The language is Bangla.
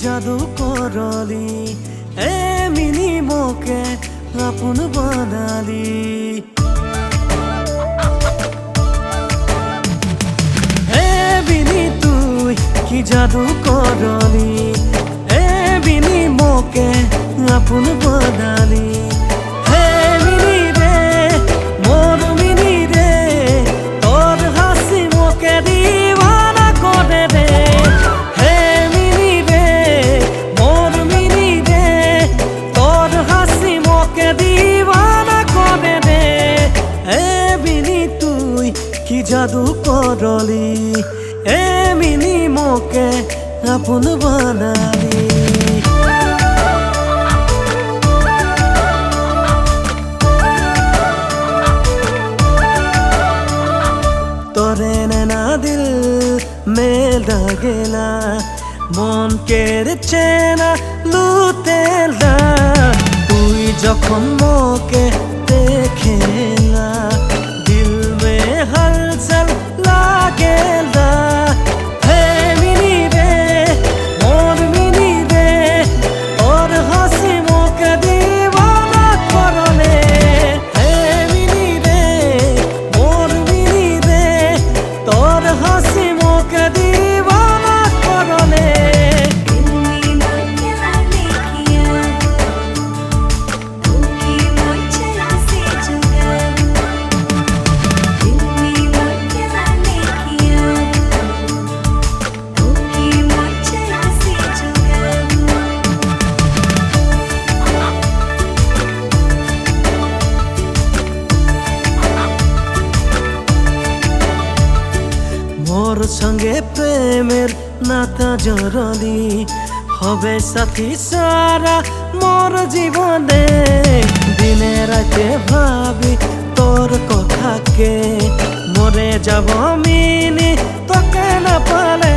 জাদু করলি এমনি মোকে আপন বানালি বিনি তুই কি জাদু করলি বিনি মোকে আপন বানালি মিনি রে মোর মিনি রে তোর হাসি মোকে দিওয়ানা করে রে মিনি রে মোর মিনি রে তোর হাসি মোকে দিওয়ানা করে রে বিনি তুই কি জাদু করলি মিনি মোকে আপন বানালি তোরে না দিল में लगेला মন কেড়েছে না লুটেলা তুই যখন মোকে দেখেলা दिल में हलचल लागेला हे मिनी रे मोर मिनी रे और हंसी मोके दीवाना करले हे मिनी रे मोर मिनी रे तोर हंसी मोके दीवाना करले মোর সঙ্গে প্রেমের নাতা জড়লি হবে সাথী সারা মোর জীবনে দিনে রাতে ভাবি তোর কথাকে মরে যাব মিনি তোকে না পালে